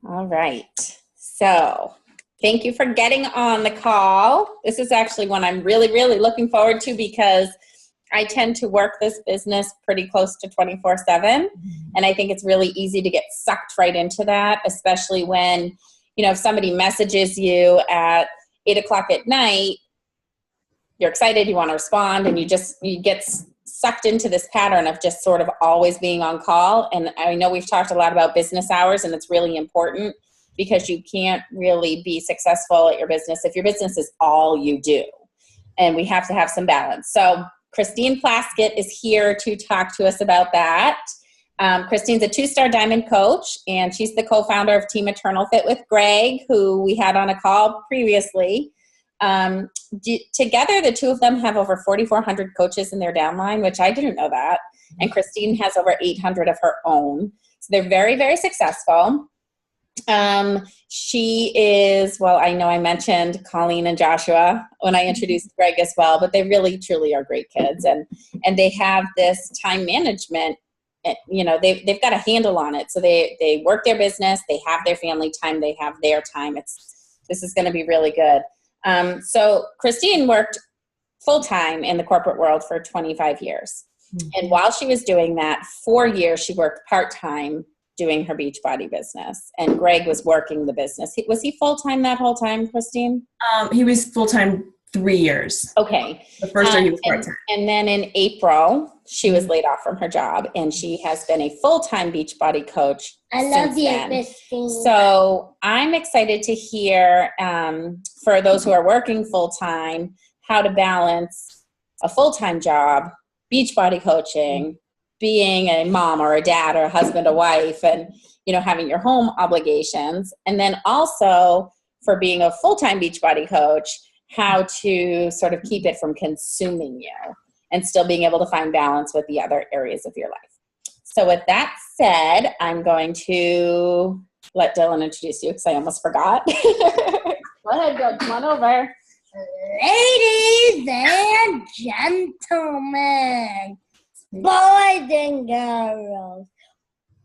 All right. So thank you for getting on the call. This is actually one I'm really, really looking forward to because I tend to work this business pretty close to 24/7. And I think it's really easy to get sucked right into that, especially when, if somebody messages you at 8 o'clock at night, you're excited, you want to respond, and you get sucked into this pattern of just sort of always being on call. And I know we've talked a lot about business hours, and it's really important because you can't really be successful at your business if your business is all you do. And we have to have some balance. So Christine Plaskett is here to talk to us about that. Christine's a 2-star diamond coach, and she's the co-founder of Team Eternal Fit with Greg, who we had on a call previously. Together, the two of them have over 4,400 coaches in their downline, which I didn't know that. And Christine has over 800 of her own. So they're very, very successful. She is, well, I know I mentioned Colleen and Joshua when I introduced Greg as well, but they really, truly are great kids. And they have this time management, they've got a handle on it. So they work their business, they have their family time, they have their time. This is going to be really good. So Christine worked full-time in the corporate world for 25 years. Mm-hmm. And while she was doing that, 4 years, she worked part-time doing her Beachbody business. And Greg was working the business. Was he full-time that whole time, Christine? He was full-time 3 years. Okay. The first year he was part-time. And then in April, she was laid off from her job, and she has been a full-time Beachbody coach. I love you, Christine. So I'm excited to hear, for those who are working full-time, how to balance a full-time job, Beachbody coaching, being a mom or a dad or a husband, a wife, and, having your home obligations. And then also for being a full-time Beachbody coach, how to sort of keep it from consuming you and still being able to find balance with the other areas of your life. So with that said, I'm going to let Dylan introduce you because I almost forgot. Go ahead, go. Come on over. Ladies and gentlemen, boys and girls,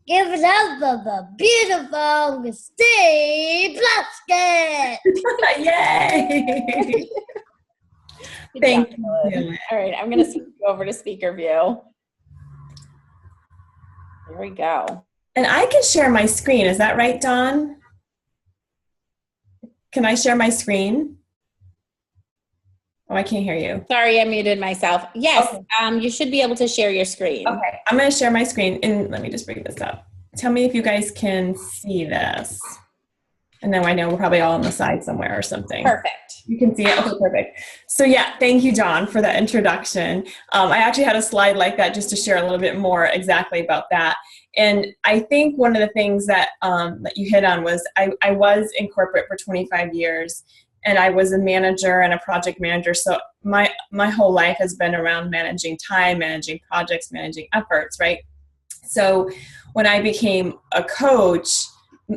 give it up for the beautiful Christine Plaskett. Yay! Thank you. All right, I'm going to switch you over to speaker view. There we go. And I can share my screen. Is that right, Dawn? Can I share my screen? Oh, I can't hear you. Sorry, I muted myself. Yes, okay. You should be able to share your screen. Okay, I'm going to share my screen. And let me just bring this up. Tell me if you guys can see this. And then I know we're probably all on the side somewhere or something. Perfect. You can see it. Okay, perfect. So yeah, thank you, Dawn, for that introduction. I actually had a slide like that just to share a little bit more exactly about that. And I think one of the things that you hit on was I was in corporate for 25 years, and I was a manager and a project manager. So my whole life has been around managing time, managing projects, managing efforts, right? So when I became a coach,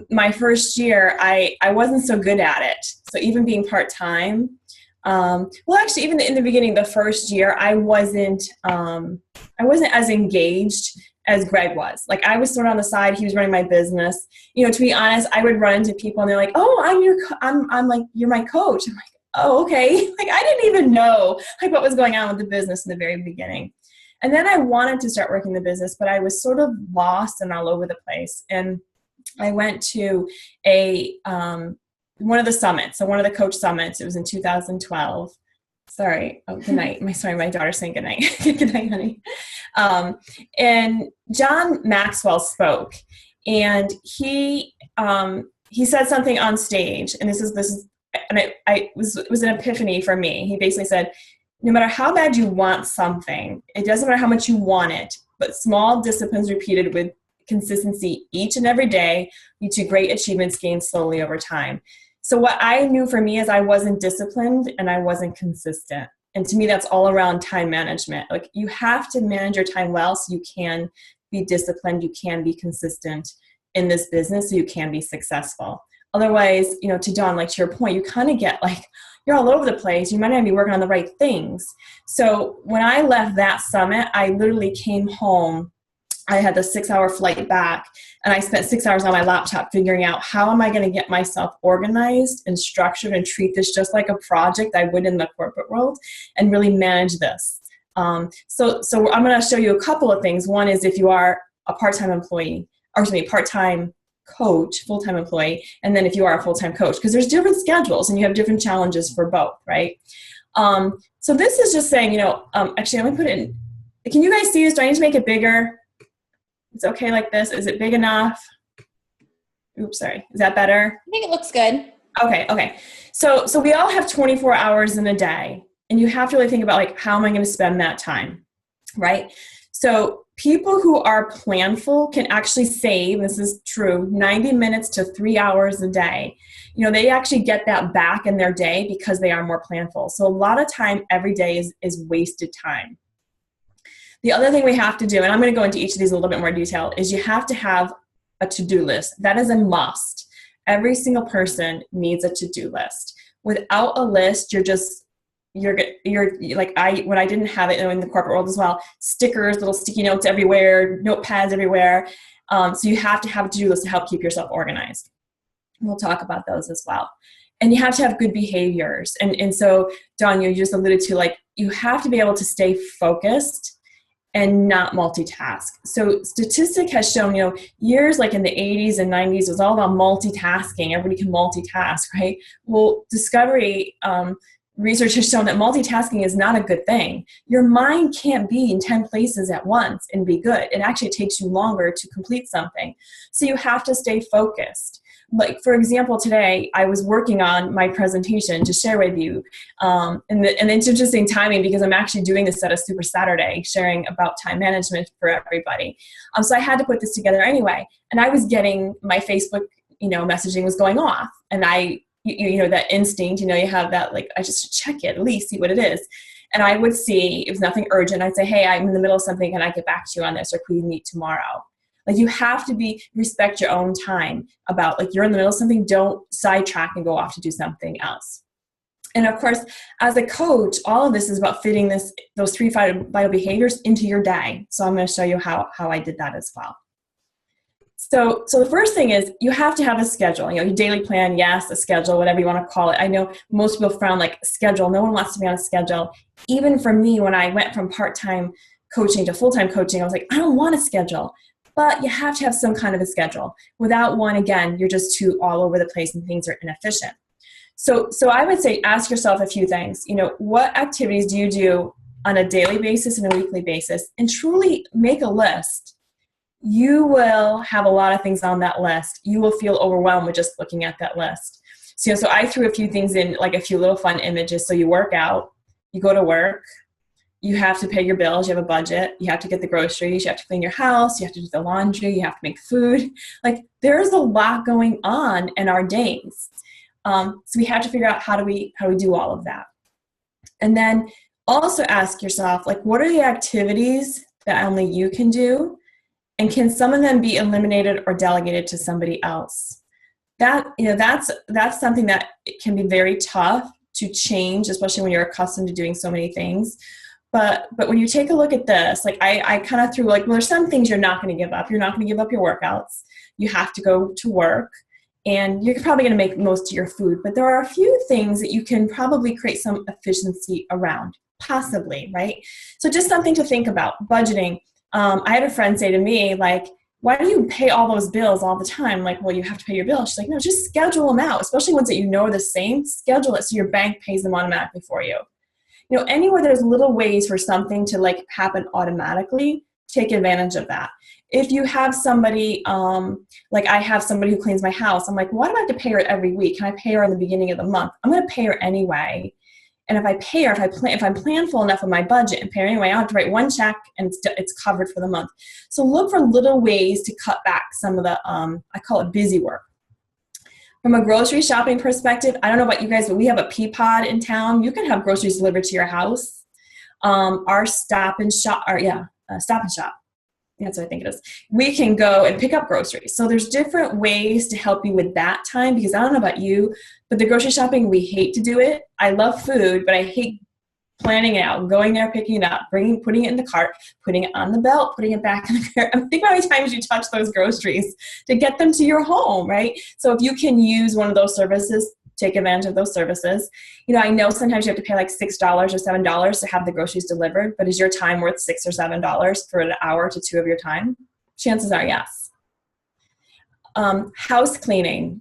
my first year, I wasn't so good at it. So even being part-time, actually even in the beginning, the first year, I wasn't as engaged as Greg was. Like, I was sort of on the side, he was running my business. To be honest, I would run into people and they're like, "Oh, I'm like, you're my coach." I'm like, "Oh, okay." Like, I didn't even know what was going on with the business in the very beginning. And then I wanted to start working the business, but I was sort of lost and all over the place. And I went to one of the summits, so one of the coach summits. It was in 2012. Sorry. Oh, good night. My daughter's saying good night. Good night, honey. And John Maxwell spoke, and he said something on stage, and this is, and it was an epiphany for me. He basically said, no matter how bad you want something, it doesn't matter how much you want it, but small disciplines repeated with consistency each and every day lead to great achievements gained slowly over time. So what I knew for me is I wasn't disciplined and I wasn't consistent. And to me, that's all around time management. Like, you have to manage your time well so you can be disciplined, you can be consistent in this business, so you can be successful. Otherwise, to Dawn, like, to your point, you kind of get like, you're all over the place. You might not be working on the right things. So when I left that summit, I literally came home I had the 6-hour flight back, and I spent 6 hours on my laptop figuring out how am I going to get myself organized and structured and treat this just like a project I would in the corporate world and really manage this. So I'm going to show you a couple of things. One is if you are a part-time employee, or excuse me, part-time coach, full-time employee, and then if you are a full-time coach, because there's different schedules and you have different challenges for both, right? So this is just saying, actually, I'm going to put it in. Can you guys see this? Do I need to make it bigger? It's okay like this. Is it big enough? Oops, sorry. Is that better? I think it looks good. Okay. So we all have 24 hours in a day, and you have to really think about, like, how am I going to spend that time, right? So people who are planful can actually save, this is true, 90 minutes to 3 hours a day. They actually get that back in their day because they are more planful. So a lot of time every day is wasted time. The other thing we have to do, and I'm going to go into each of these in a little bit more detail, is you have to have a to-do list. That is a must. Every single person needs a to-do list. Without a list, you're like when I didn't have it in the corporate world as well, stickers, little sticky notes everywhere, notepads everywhere. So you have to have a to-do list to help keep yourself organized. We'll talk about those as well. And you have to have good behaviors. And so, Dawn, you just alluded to, like, you have to be able to stay focused and not multitask. So statistic has shown, years like in the 80s and 90s, it was all about multitasking. Everybody can multitask, right? Well, discovery research has shown that multitasking is not a good thing. Your mind can't be in 10 places at once and be good. It actually takes you longer to complete something. So you have to stay focused. Like, for example, today I was working on my presentation to share with you. And it's interesting timing because I'm actually doing this at a Super Saturday, sharing about time management for everybody. So I had to put this together anyway. And I was getting my Facebook, messaging was going off. And that instinct, you have that, like, I just check it, at least see what it is. And I would see, it was nothing urgent. I'd say, hey, I'm in the middle of something. Can I get back to you on this? Or could we meet tomorrow? Like, you have to respect your own time about, like, you're in the middle of something, don't sidetrack and go off to do something else. And of course, as a coach, all of this is about fitting those 3 vital behaviors into your day. So I'm going to show you how I did that as well. So the first thing is you have to have a schedule. Your daily plan, yes, a schedule, whatever you want to call it. I know most people frown, like, schedule. No one wants to be on a schedule. Even for me, when I went from part-time coaching to full-time coaching, I was like, I don't want a schedule. But you have to have some kind of a schedule. Without one, again, you're just too all over the place and things are inefficient. So I would say ask yourself a few things. What activities do you do on a daily basis and a weekly basis? And truly make a list. You will have a lot of things on that list. You will feel overwhelmed with just looking at that list. So I threw a few things in, like a few little fun images. So you work out, you go to work, you have to pay your bills, you have a budget, you have to get the groceries, you have to clean your house, you have to do the laundry, you have to make food. Like, there's a lot going on in our days. So we have to figure out how do we do all of that. And then also ask yourself, like, what are the activities that only you can do? And can some of them be eliminated or delegated to somebody else? That's something that can be very tough to change, especially when you're accustomed to doing so many things. But when you take a look at this, like, I kind of threw, like, well, there's some things you're not going to give up. You're not going to give up your workouts. You have to go to work, and you're probably going to make most of your food. But there are a few things that you can probably create some efficiency around, possibly, right? So just something to think about. Budgeting. I had a friend say to me, like, why do you pay all those bills all the time? Like, well, you have to pay your bills. She's like, no, just schedule them out, especially ones that are the same. Schedule it so your bank pays them automatically for you. Anywhere there's little ways for something to, like, happen automatically, take advantage of that. If you have somebody, like I have somebody who cleans my house, I'm like, why do I have to pay her every week? Can I pay her in the beginning of the month? I'm going to pay her anyway. And if I pay her, if I'm planful enough with my budget and pay her anyway, I have to write one check and it's covered for the month. So look for little ways to cut back some of the, I call it busy work. From a grocery shopping perspective, I don't know about you guys, but we have a Peapod in town. You can have groceries delivered to your house. Our Stop and Shop. That's what I think it is. We can go and pick up groceries. So there's different ways to help you with that time, because I don't know about you, but the grocery shopping, we hate to do it. I love food, but I hate planning it out, going there, picking it up, putting it in the cart, putting it on the belt, putting it back in the cart. Think how many times you touch those groceries to get them to your home, right? So if you can use one of those services, take advantage of those services. I know sometimes you have to pay like $6 or $7 to have the groceries delivered, but is your time worth $6 or $7 for an hour to 2 of your time? Chances are yes. House cleaning.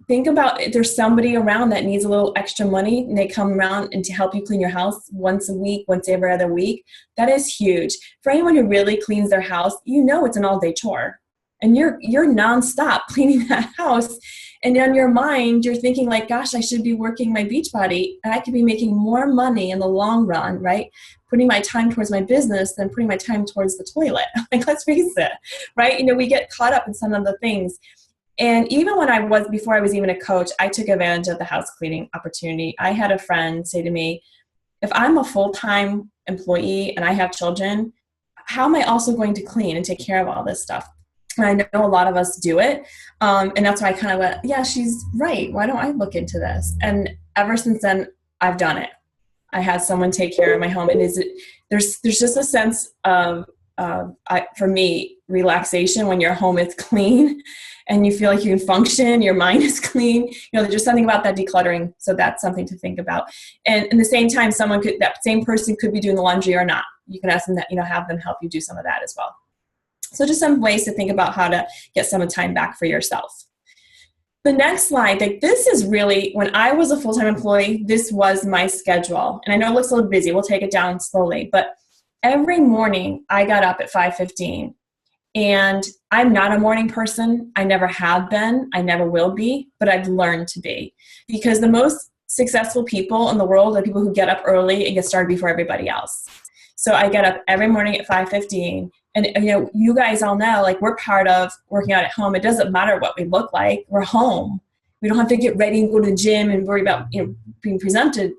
Think about if there's somebody around that needs a little extra money and they come around and to help you clean your house once a week, once every other week. That is huge. For anyone who really cleans their house, it's an all-day chore. And you're nonstop cleaning that house. And in your mind, you're thinking like, gosh, I should be working my Beachbody and I could be making more money in the long run, right? Putting my time towards my business than putting my time towards the toilet. Like, let's face it, right? We get caught up in some of the things. And even before I was even a coach, I took advantage of the house cleaning opportunity. I had a friend say to me, if I'm a full-time employee and I have children, how am I also going to clean and take care of all this stuff? And I know a lot of us do it. And that's why I kind of went, yeah, she's right. Why don't I look into this? And ever since then, I've done it. I had someone take care of my home. And there's just a sense of, for me, relaxation when your home is clean and you feel like you can function, your mind is clean. There's just something about that decluttering. So that's something to think about. And at the same time, that same person could be doing the laundry or not. You can ask them that, have them help you do some of that as well. So just some ways to think about how to get some time back for yourself. The next slide, this is really, when I was a full-time employee, this was my schedule. And I know it looks a little busy. We'll take it down slowly. But every morning I got up at 5:15. And I'm not a morning person. I never have been. I never will be. But I've learned to be. Because the most successful people in the world are people who get up early and get started before everybody else. So I get up every morning at 5:15. And, you guys all know, like, we're part of working out at home. It doesn't matter what we look like. We're home. We don't have to get ready and go to the gym and worry about, being presented,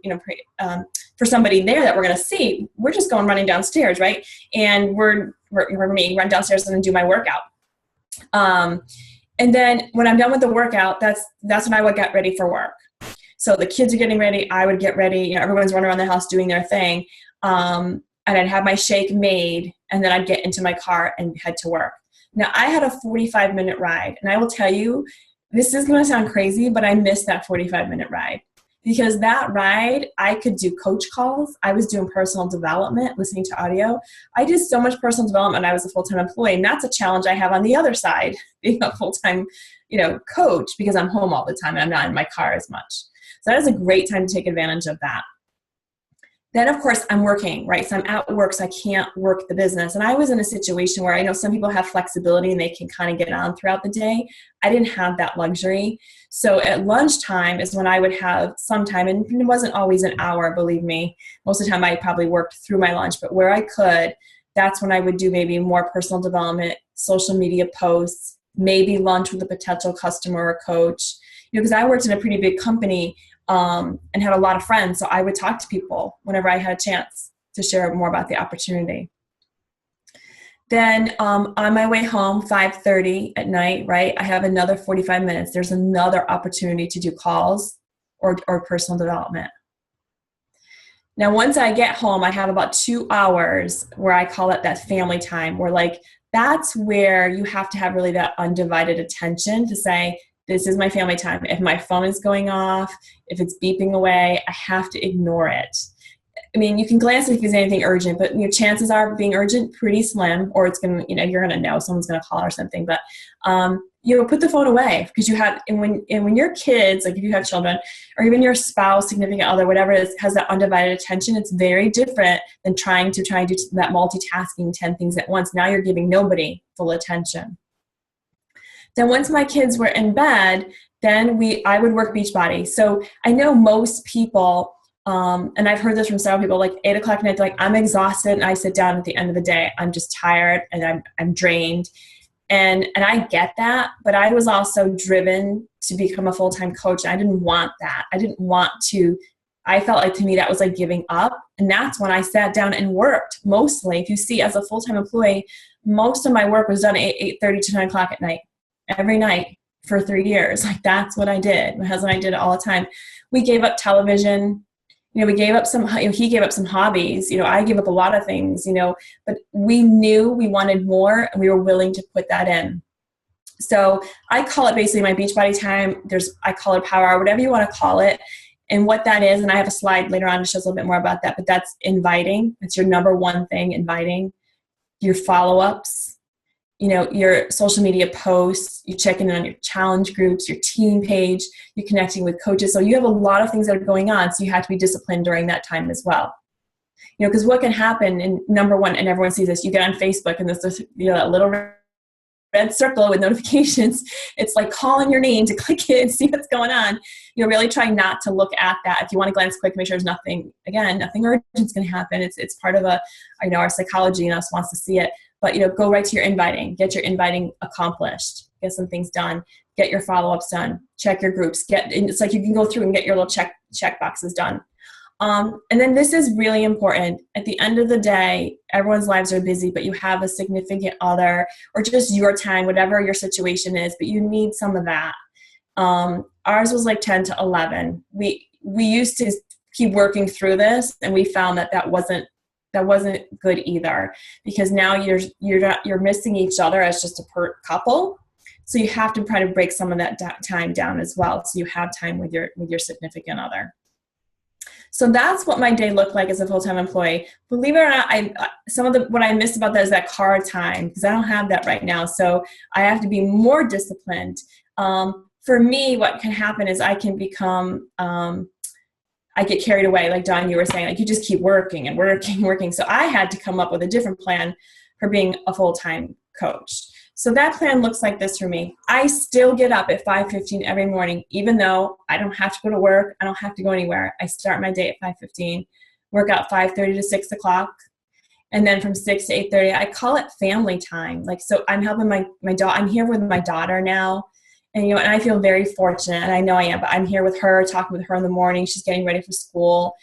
for somebody there that we're going to see. We're just going running downstairs, right? And we're me, run downstairs and do my workout. And then when I'm done with the workout, that's when I would get ready for work. So the kids are getting ready. I would get ready. Everyone's running around the house doing their thing. And I'd have my shake made, and then I'd get into my car and head to work. Now, I had a 45-minute ride, and I will tell you, this is going to sound crazy, but I missed that 45-minute ride. Because that ride, I could do coach calls. I was doing personal development, listening to audio. I did so much personal development when I was a full-time employee, and that's a challenge I have on the other side, being a full-time, coach, because I'm home all the time and I'm not in my car as much. So that is a great time to take advantage of that. Then, of course, I'm working, right? So I'm at work, so I can't work the business. And I was in a situation where I know some people have flexibility and they can kind of get on throughout the day. I didn't have that luxury. So at lunchtime is when I would have some time, and it wasn't always an hour, believe me. Most of the time I probably worked through my lunch, but where I could, that's when I would do maybe more personal development, social media posts, maybe lunch with a potential customer or coach. Because I worked in a pretty big company, and had a lot of friends. So I would talk to people whenever I had a chance to share more about the opportunity. Then on my way home, 5:30 at night, right, I have another 45 minutes. There's another opportunity to do calls or personal development. Now, once I get home, I have about 2 hours where I call it that family time, where that's where you have to have really that undivided attention to say, this is my family time. If my phone is going off, if it's beeping away, I have to ignore it. I mean, you can glance if there's anything urgent, but your chances are of being urgent pretty slim, or it's going to, you're going to know someone's going to call or something. But put the phone away, because you have, and when your kids, like if you have children, or even your spouse, significant other, whatever it is, has that undivided attention, it's very different than trying to do that multitasking 10 things at once. Now you're giving nobody full attention. Then once my kids were in bed, then I would work Beachbody. So I know most people, and I've heard this from several people, like 8 o'clock at night, they're like, I'm exhausted, and I sit down at the end of the day. I'm just tired and I'm drained. And I get that, but I was also driven to become a full-time coach. I didn't want that. I felt like, to me, that was like giving up. And that's when I sat down and worked. Mostly, if you see, as a full-time employee, most of my work was done at 8:30 to 9 o'clock at night. Every night for 3 years. That's what I did. My husband and I did it all the time. We gave up television. we gave up some, he gave up some hobbies, I gave up a lot of things, but we knew we wanted more and we were willing to put that in. So I call it basically my Beachbody time. I call it power hour, whatever you want to call it. And what that is, and I have a slide later on that shows a little bit more about that, but that's inviting. It's your number one thing, inviting. Your follow-ups, your social media posts, you're checking in on your challenge groups, your team page, you're connecting with coaches. So you have a lot of things that are going on. So you have to be disciplined during that time as well. Because what can happen, and number one, and everyone sees this, you get on Facebook and there's this, that little red circle with notifications. It's like calling your name to click it and see what's going on. Really try not to look at that. If you want to glance quick, make sure there's nothing urgent is going to happen. It's part of our psychology and us wants to see it. But, go right to your inviting. Get your inviting accomplished. Get some things done. Get your follow-ups done. Check your groups. It's like you can go through and get your little check boxes done. And then this is really important. At the end of the day, everyone's lives are busy, but you have a significant other or just your time, whatever your situation is, but you need some of that. Ours was like 10 to 11. We used to keep working through this, and we found that wasn't good either, because now you're missing each other as just a couple. So you have to try to break some of that time down as well, so you have time with your significant other. So that's what my day looked like as a full-time employee. Believe it or not, what I miss about that is that car time, because I don't have that right now. So I have to be more disciplined. For me, what can happen is I can become, I get carried away. Like Dawn, you were saying, like you just keep working and working and working. So I had to come up with a different plan for being a full-time coach. So that plan looks like this for me. I still get up at 5:15 every morning, even though I don't have to go to work. I don't have to go anywhere. I start my day at 5:15, work out 5:30 to 6 o'clock. And then from 6 to 8:30, I call it family time. So I'm helping my daughter. I'm here with my daughter now. And, and I feel very fortunate, and I know I am, but I'm here with her, talking with her in the morning. She's getting ready for school.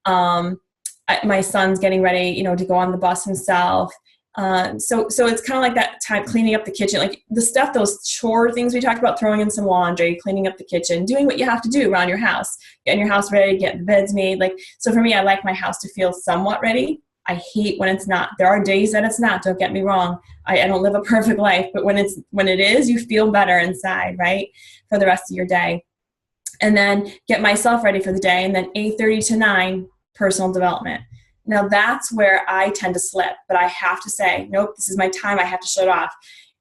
My son's getting ready, to go on the bus himself. So it's kind of like that time cleaning up the kitchen, like the stuff, those chore things we talked about, throwing in some laundry, cleaning up the kitchen, doing what you have to do around your house, getting your house ready, getting the beds made. So for me, I like my house to feel somewhat ready. I hate when it's not. There are days that it's not, don't get me wrong. I don't live a perfect life, but when it is, you feel better inside, right? For the rest of your day. And then get myself ready for the day. And then 8:30 to 9, personal development. Now that's where I tend to slip, but I have to say, nope, this is my time. I have to shut off.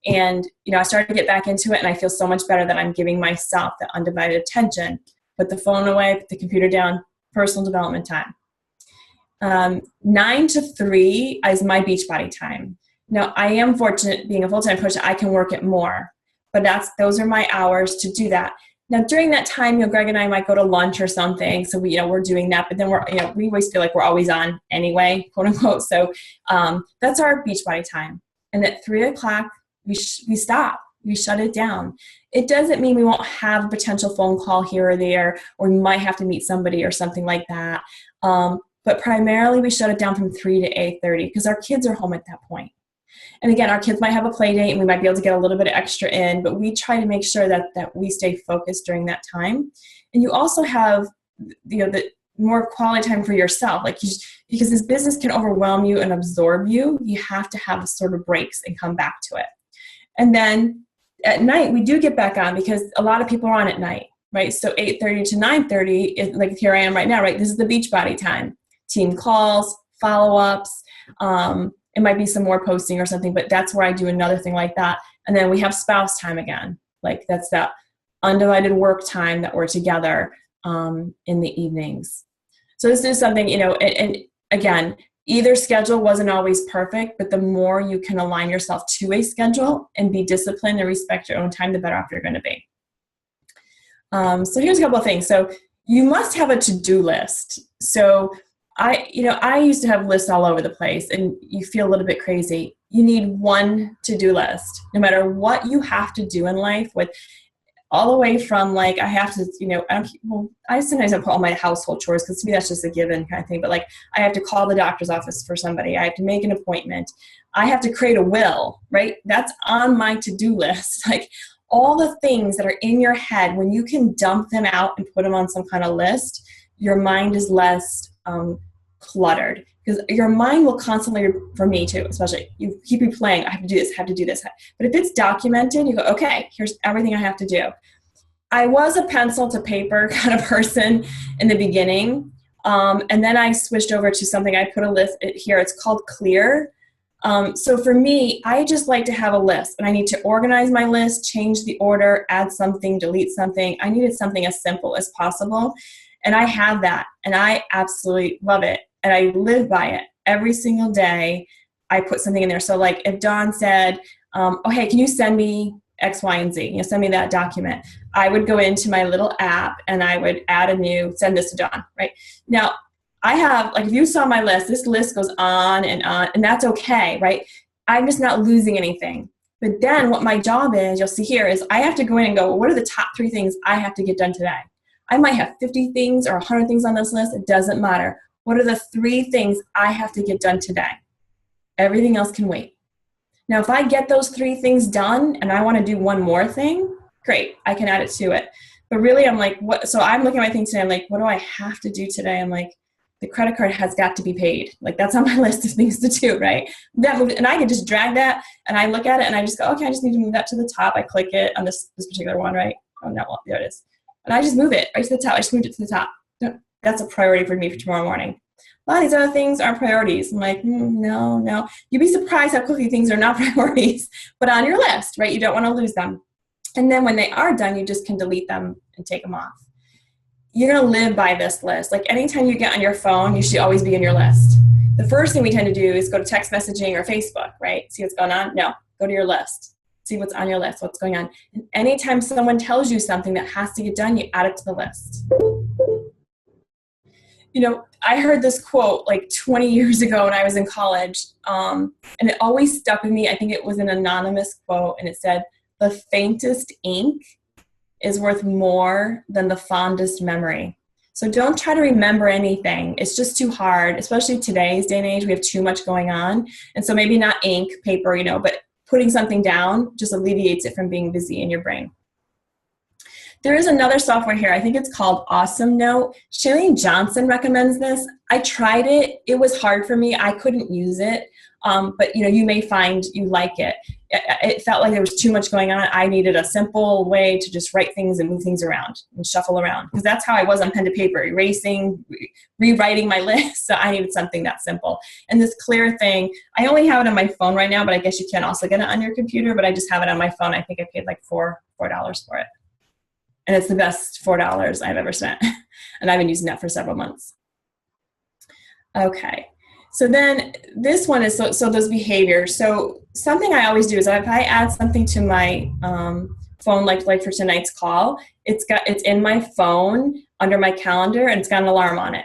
And, I started to get back into it, and I feel so much better that I'm giving myself the undivided attention. Put the phone away, put the computer down, personal development time. 9 to 3 is my Beachbody time. Now, I am fortunate being a full-time coach, I can work it more, but those are my hours to do that. Now, during that time, Greg and I might go to lunch or something. So we're doing that, but then we always feel like we're always on anyway, quote unquote. So that's our Beachbody time. And at 3 o'clock, we stop. We shut it down. It doesn't mean we won't have a potential phone call here or there, or we might have to meet somebody or something like that. But primarily, we shut it down from 3 to 8:30 because our kids are home at that point. And again, our kids might have a play date and we might be able to get a little bit of extra in, but we try to make sure that we stay focused during that time. And you also have, the more quality time for yourself, because this business can overwhelm you and absorb you. You have to have sort of breaks and come back to it. And then at night, we do get back on because a lot of people are on at night, right? So 8:30 to 9:30, like here I am right now, right? This is the Beachbody time. Team calls, follow-ups, it might be some more posting or something, but that's where I do another thing like that. And then we have spouse time again. That's that undivided work time that we're together in the evenings. So this is something, and again, either schedule wasn't always perfect, but the more you can align yourself to a schedule and be disciplined and respect your own time, the better off you're going to be. So here's a couple of things. So you must have a to-do list. So I used to have lists all over the place, and you feel a little bit crazy. You need one to-do list, no matter what you have to do in life, with all the way from I have to, I sometimes have put all my household chores because to me that's just a given kind of thing. But I have to call the doctor's office for somebody. I have to make an appointment. I have to create a will, right? That's on my to-do list. All the things that are in your head, when you can dump them out and put them on some kind of list, your mind is less cluttered, because your mind will constantly, for me too, especially, you keep replaying, I have to do this, have to do this. But if it's documented, you go, okay, here's everything I have to do. I was a pencil to paper kind of person in the beginning. And then I switched over to something, I put a list here, it's called Clear. So for me, I just like to have a list, and I need to organize my list, change the order, add something, delete something. I needed something as simple as possible. And I have that, and I absolutely love it. And I live by it every single day. I put something in there. So like if Dawn said, oh, hey, can you send me X, Y, and Z? Send me that document. I would go into my little app and I would add a new, send this to Dawn, right? Now, I have, like if you saw my list, this list goes on, and that's okay, right? I'm just not losing anything. But then what my job is, you'll see here, is I have to go in and go, well, what are the top 3 things I have to get done today? I might have 50 things or 100 things on this list. It doesn't matter. What are the 3 things I have to get done today? Everything else can wait. Now, if I get those 3 things done and I want to do one more thing, great, I can add it to it. But really, I'm like, what? So I'm looking at my thing today. I'm like, what do I have to do today? I'm like, the credit card has got to be paid. Like that's on my list of things to do, right? And I can just drag that, and I look at it, and I just go, okay, I just need to move that to the top. I click it on this particular one, right? Oh, no, there it is. And I just move it right to the top. I just moved it to the top. That's a priority for me for tomorrow morning. A lot of these other things aren't priorities. I'm like, no. You'd be surprised how quickly things are not priorities, but on your list, right? You don't want to lose them. And then when they are done, you just can delete them and take them off. You're going to live by this list. Like anytime you get on your phone, you should always be in your list. The first thing we tend to do is go to text messaging or Facebook, right? See what's going on? No, go to your list. See what's on your list, what's going on. And anytime someone tells you something that has to get done, you add it to the list. I heard this quote like 20 years ago when I was in college, and it always stuck with me. I think it was an anonymous quote, and it said, "The faintest ink is worth more than the fondest memory." So don't try to remember anything. It's just too hard, especially today's day and age. We have too much going on. And so maybe not ink, paper, but putting something down just alleviates it from being busy in your brain. There is another software here. I think it's called Awesome Note. Shailene Johnson recommends this. I tried it. It was hard for me. I couldn't use it. But you may find you like it. It felt like there was too much going on. I needed a simple way to just write things and move things around and shuffle around, because that's how I was on pen to paper, erasing, rewriting my list. So I needed something that simple. And this Clear thing, I only have it on my phone right now, but I guess you can also get it on your computer, but I just have it on my phone. I think I paid like $4 for it. And it's the best $4 I've ever spent. And I've been using that for several months. Okay. So then this one is, so those behaviors. So something I always do is if I add something to my phone, like for tonight's call, it's in my phone under my calendar, and it's got an alarm on it.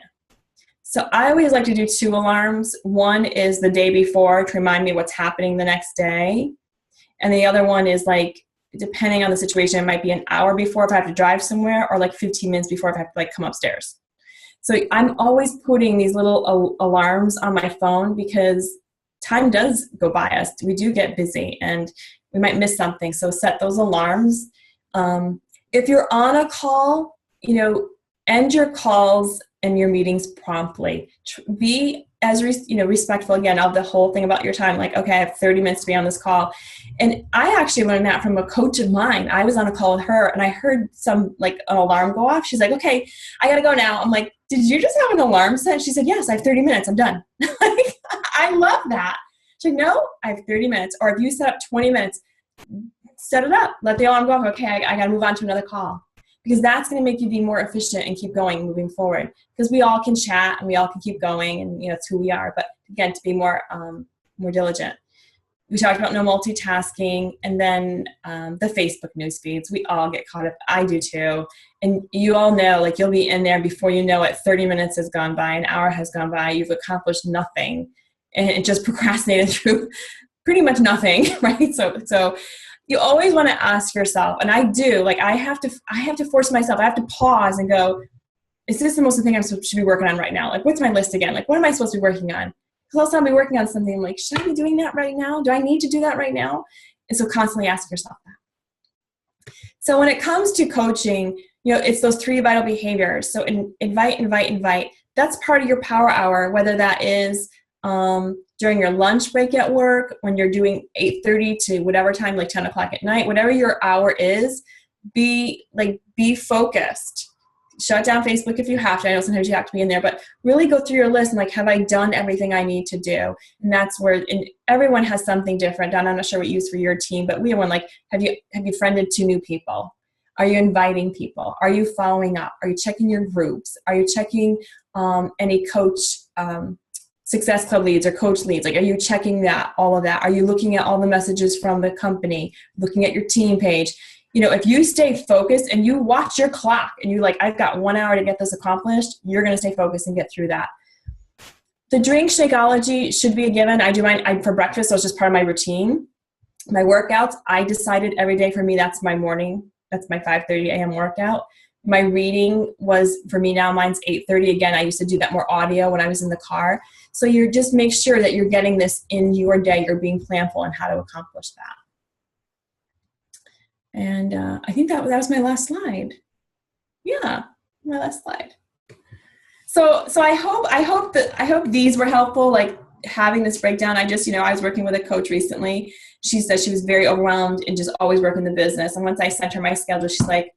So I always like to do 2 alarms. One is the day before to remind me what's happening the next day. And the other one is like, depending on the situation, it might be an hour before if I have to drive somewhere, or like 15 minutes before if I have to come upstairs. So I'm always putting these little alarms on my phone, because time does go by us. We do get busy and we might miss something. So set those alarms. If you're on a call, end your calls and your meetings promptly. Be as respectful again of the whole thing about your time. Like, okay, I have 30 minutes to be on this call. And I actually learned that from a coach of mine. I was on a call with her and I heard an alarm go off. She's like, okay, I gotta go now. I'm like, did you just have an alarm set? She said, yes, I have 30 minutes. I'm done. I love that. She's like, no, I have 30 minutes. Or if you set up 20 minutes, set it up. Let the alarm go off. Okay, I gotta move on to another call. Because that's going to make you be more efficient and keep going, moving forward. Because we all can chat and we all can keep going, and it's who we are. But again, to be more diligent. We talked about no multitasking, and then the Facebook news feeds. We all get caught up. I do too. And you all know, you'll be in there before you know it. 30 minutes has gone by, an hour has gone by. You've accomplished nothing, and it just procrastinated through pretty much nothing, right? So. You always want to ask yourself, and I do, I have to force myself, I have to pause and go, is this the most thing I should be working on right now? What's my list again? What am I supposed to be working on? Because also I'll be working on something, I'm like, should I be doing that right now? Do I need to do that right now? And so constantly ask yourself that. So when it comes to coaching, it's those 3 vital behaviors. So invite. that's part of your power hour, whether that is during your lunch break at work, when you're doing 8:30 to whatever time, like 10 o'clock at night, whatever your hour is, be focused. Shut down Facebook if you have to. I know sometimes you have to be in there, but really go through your list and like, have I done everything I need to do? And that's where, and everyone has something different. Don, I'm not sure what you use for your team, but we have one, like, have you friended 2 new people? Are you inviting people? Are you following up? Are you checking your groups? Are you checking any coach success club leads or coach leads? Like, are you checking that, all of that? Are you looking at all the messages from the company, looking at your team page? You know, if you stay focused and you watch your clock and you're like, I've got 1 hour to get this accomplished, you're going to stay focused and get through that. The drink Shakeology should be a given. I do mine for breakfast, so it's just part of my routine. My workouts, I decided every day for me, that's my morning. That's my 5:30 a.m. workout. My reading was, for me now, mine's 8:30. Again, I used to do that more audio when I was in the car. So you just make sure that you're getting this in your day. You're being planful on how to accomplish that. And I think that was my last slide. Yeah, my last slide. So I hope these were helpful, like having this breakdown. I was working with a coach recently. She said she was very overwhelmed and just always working the business. And once I sent her my schedule, she's like,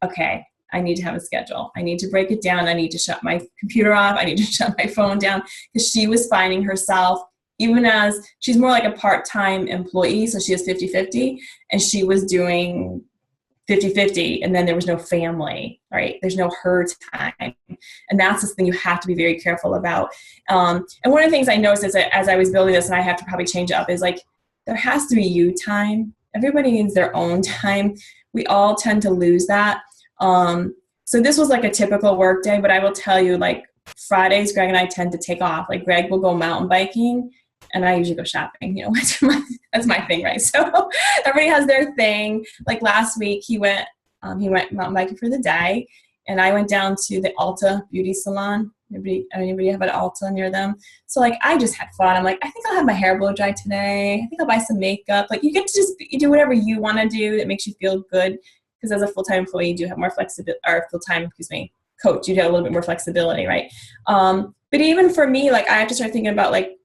okay, I need to have a schedule. I need to break it down. I need to shut my computer off. I need to shut my phone down, because she was finding herself, even as she's more like a part-time employee, so she is 50-50, and she was doing 50-50, and then there was no family, right? There's no her time. And that's the thing you have to be very careful about. And one of the things I noticed is that as I was building this, and I have to probably change it up, is like, there has to be you time. Everybody needs their own time. We all tend to lose that. So this was like a typical work day, but I will tell you, like, Fridays, Greg and I tend to take off. Like, Greg will go mountain biking, and I usually go shopping. You know, that's my thing, right? So everybody has their thing. Like last week, he went mountain biking for the day, and I went down to the Ulta beauty salon. Anybody have an Ulta near them? So like, I just had fun. I'm like, I think I'll have my hair blow dry today. I think I'll buy some makeup. Like, you get to you do whatever you want to do that makes you feel good. Because as a full-time employee, you do have more flexibility, or coach, you have a little bit more flexibility, right? But even for me, like, I have to start thinking about, like,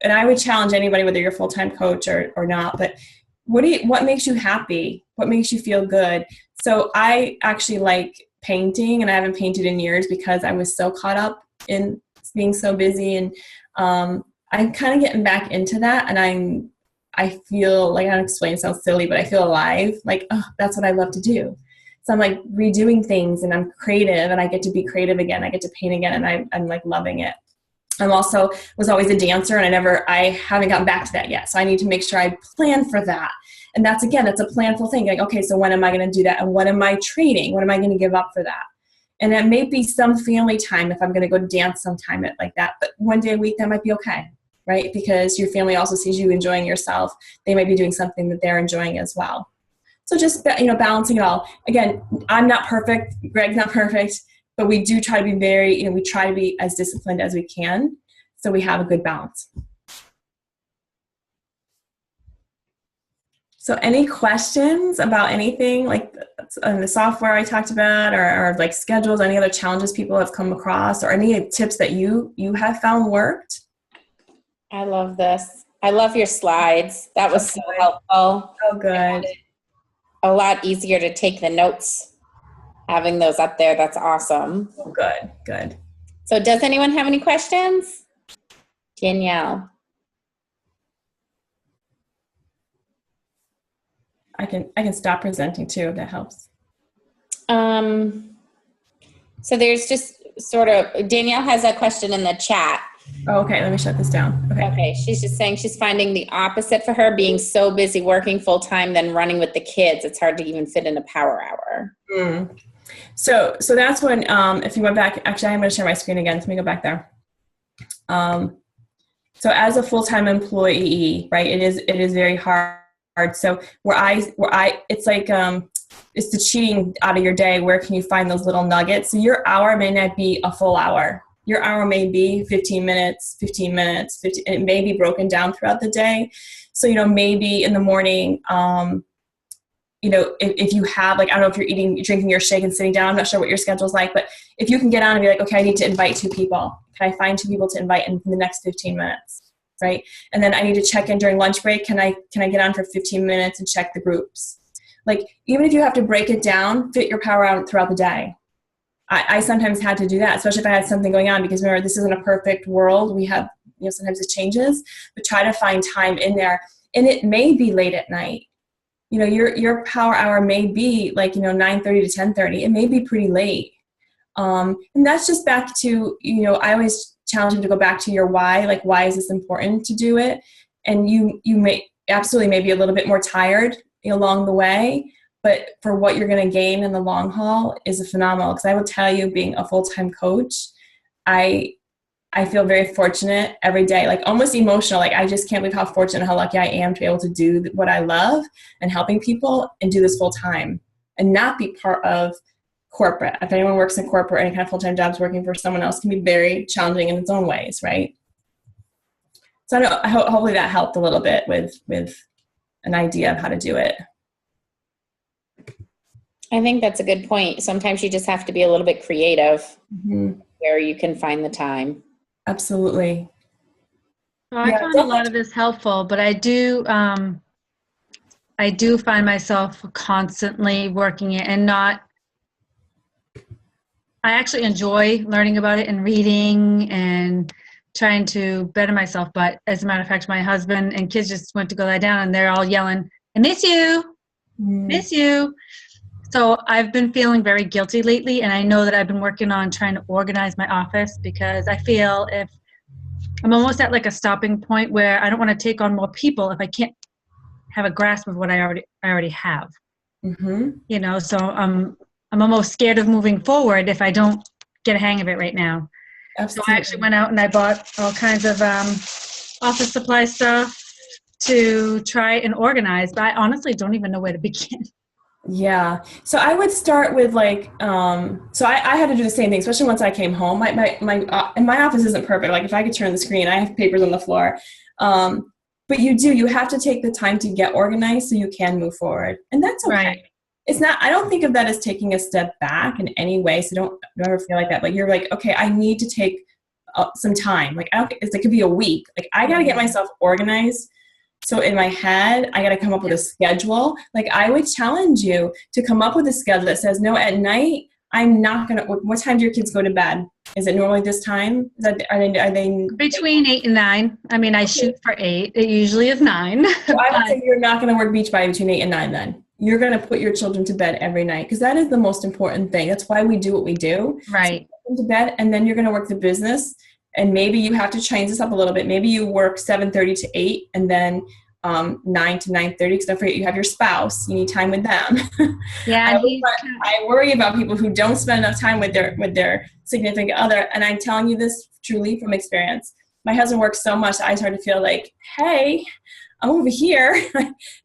and I would challenge anybody, whether you're a full-time coach or not, but what makes you happy? What makes you feel good? So I actually like painting, and I haven't painted in years because I was so caught up in being so busy, and I'm kind of getting back into that, and I feel like, I don't explain, it sounds silly, but I feel alive. Like, oh, that's what I love to do. So I'm like redoing things, and I'm creative, and I get to be creative again. I get to paint again, and I'm like loving it. I'm also was always a dancer, and I haven't gotten back to that yet. So I need to make sure I plan for that. And that's a planful thing. Like, okay, so when am I going to do that? And what am I trading? What am I going to give up for that? And it may be some family time if I'm going to go dance sometime like that. But one day a week, that might be okay, right? Because your family also sees you enjoying yourself. They might be doing something that they're enjoying as well. So just, balancing it all. Again, I'm not perfect. Greg's not perfect. But we do try to be we try to be as disciplined as we can, so we have a good balance. So any questions about anything like the software I talked about, or like schedules, any other challenges people have come across, or any tips that you have found worked? I love this. I love your slides. That was so helpful. Oh, good. A lot easier to take the notes. Having those up there, that's awesome. Oh, good. So does anyone have any questions? Danielle. I can stop presenting too, if that helps. So there's just sort of, Danielle has a question in the chat. Oh, okay, let me shut this down. Okay, she's just saying she's finding the opposite for her, being so busy working full time, then running with the kids. It's hard to even fit in a power hour. So that's when, if you went back, actually, I'm going to share my screen again. Let me go back there. So as a full-time employee, right, it is very hard. So it's like, it's the cheating out of your day. Where can you find those little nuggets? So your hour may not be a full hour. Your hour may be 15 minutes, it may be broken down throughout the day. So, maybe in the morning, if you have, like, I don't know if you're drinking your shake and sitting down, I'm not sure what your schedule's like, but if you can get on and be like, okay, I need to invite 2 people. Can I find 2 people to invite in the next 15 minutes? Right. And then I need to check in during lunch break. Can I get on for 15 minutes and check the groups? Like, even if you have to break it down, fit your power out throughout the day. I sometimes had to do that, especially if I had something going on, because remember, this isn't a perfect world. We have, sometimes it changes, but try to find time in there. And it may be late at night. Your power hour may be like, 9:30 to 10:30. It may be pretty late. And that's just back to, I always challenge them to go back to your why. Like, why is this important to do it? And you may absolutely be a little bit more tired along the way, but for what you're going to gain in the long haul is a phenomenal. Because I will tell you, being a full-time coach, I feel very fortunate every day, like almost emotional. Like, I just can't believe how fortunate, how lucky I am to be able to do what I love and helping people and do this full time and not be part of corporate. If anyone works in corporate, any kind of full-time jobs, working for someone else can be very challenging in its own ways, right? So hopefully that helped a little bit with an idea of how to do it. I think that's a good point. Sometimes you just have to be a little bit creative where you can find the time. Absolutely. Well, I find a lot of this helpful, but I do find myself constantly working it and not. I actually enjoy learning about it and reading and trying to better myself. But as a matter of fact, my husband and kids just went to go lie down and they're all yelling, "I miss you, miss you." So I've been feeling very guilty lately, and I know that I've been working on trying to organize my office, because I feel if I'm almost at like a stopping point where I don't want to take on more people if I can't have a grasp of what I already have. So I'm almost scared of moving forward if I don't get a hang of it right now. Absolutely. So I actually went out and I bought all kinds of office supply stuff to try and organize, but I honestly don't even know where to begin. Yeah. So I would start with like, so I had to do the same thing, especially once I came home. And my office isn't perfect. Like, if I could turn the screen, I have papers on the floor. But you have to take the time to get organized so you can move forward. And that's okay. Right. It's not, I don't think of that as taking a step back in any way. So don't ever feel like that. But you're like, okay, I need to take some time. Like, it could be a week. Like, I got to get myself organized. So in my head, I got to come up with a schedule. Like, I would challenge you to come up with a schedule that says, no, at night, I'm not going to, what time do your kids go to bed? Is it normally this time? Are they between 8 and 9? I mean, I shoot for 8. It usually is 9. So I would say you're not going to work beach body between 8 and 9 then. You're going to put your children to bed every night, because that is the most important thing. That's why we do what we do. Right. So put them to bed, and then you're going to work the business. And maybe you have to change this up a little bit. Maybe you work 7:30 to 8 and then 9 to 9:30, because don't forget you have your spouse. You need time with them. Yeah. I worry about people who don't spend enough time with their significant other. And I'm telling you this truly from experience. My husband works so much, I started to feel like, hey, I'm over here.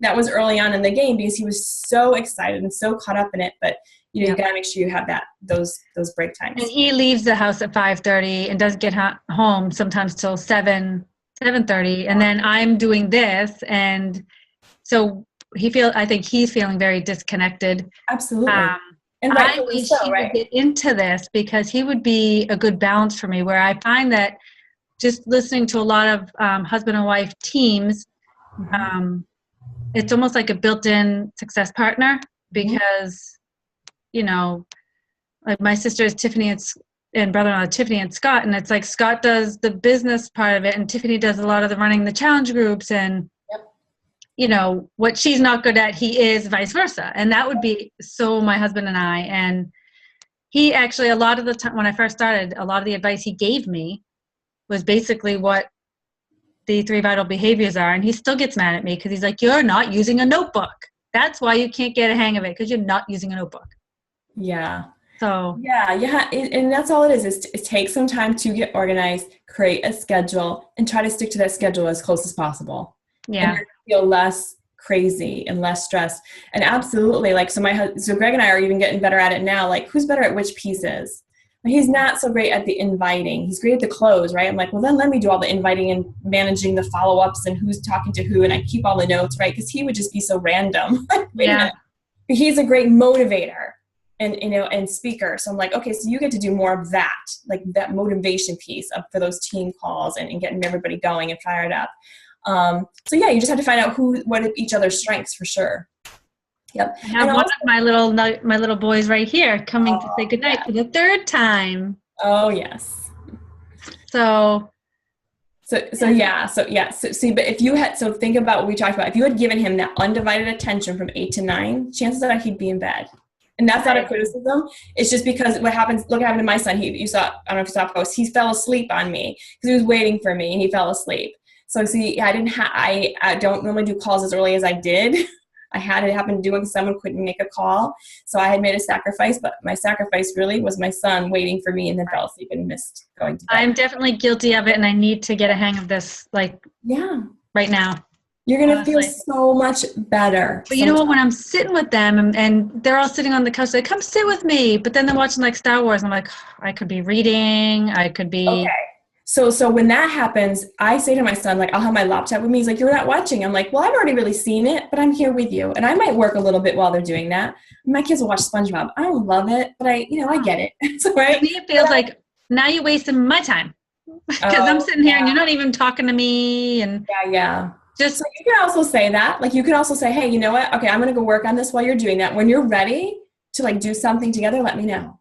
That was early on in the game, because he was so excited and so caught up in it. But you got to make sure you have those break times. And he leaves the house at 5:30 and doesn't get home sometimes till 7:30, and then I'm doing this, and so I think he's feeling very disconnected. Absolutely. And I wish he would get into this, because he would be a good balance for me, where I find that just listening to a lot of husband and wife teams, it's almost like a built-in success partner, because like my sister is Tiffany and brother-in-law Tiffany and Scott, and it's like Scott does the business part of it, and Tiffany does a lot of the running the challenge groups, and what she's not good at, he is, vice versa. And that would be so my husband and I. And he actually, a lot of the time when I first started, a lot of the advice he gave me was basically what the 3 vital behaviors are, and he still gets mad at me because he's like, you're not using a notebook. That's why you can't get a hang of it, because you're not using a notebook. Yeah. So and that's all it is take some time to get organized, create a schedule, and try to stick to that schedule as close as possible. Yeah. And feel less crazy and less stressed. And absolutely, like, so Greg and I are even getting better at it now. Like, who's better at which pieces? He's not so great at the inviting. He's great at the close, right? I'm like, well, then let me do all the inviting and managing the follow-ups and who's talking to who, and I keep all the notes, right? Because he would just be so random. Yeah. he's a great motivator and, and speaker. So I'm like, okay, so you get to do more of that, like that motivation piece for those team calls and getting everybody going and fired up. So yeah, you just have to find out what each other's strengths for sure. Yep. I have one of my little boys right here coming to say goodnight for the third time. Oh yes. So but if you had, so think about what we talked about. If you had given him that undivided attention from 8 to 9, chances are he'd be in bed. And that's not a criticism. It's just because look what happened to my son. I don't know if you saw a post, he fell asleep on me because he was waiting for me and he fell asleep. So see, I don't normally do calls as early as I did. I had it happen to do when someone couldn't make a call. So I had made a sacrifice, but my sacrifice really was my son waiting for me and then fell asleep and missed going to bed. I'm definitely guilty of it, and I need to get a hang of this right now. You're going to feel so much better. But you know what? When I'm sitting with them and they're all sitting on the couch, they come sit with me. But then they're watching like Star Wars. And I'm like, I could be reading. I could be. Okay. So when that happens, I say to my son, like, I'll have my laptop with me. He's like, you're not watching. I'm like, well, I've already really seen it, but I'm here with you. And I might work a little bit while they're doing that. My kids will watch SpongeBob. I don't love it, but I get it. So, right? To me, it feels like now you're wasting my time because I'm sitting here and you're not even talking to me. And Just so you can also say that, like, you can also say, hey, you know what? Okay, I'm going to go work on this while you're doing that. When you're ready to like do something together, let me know.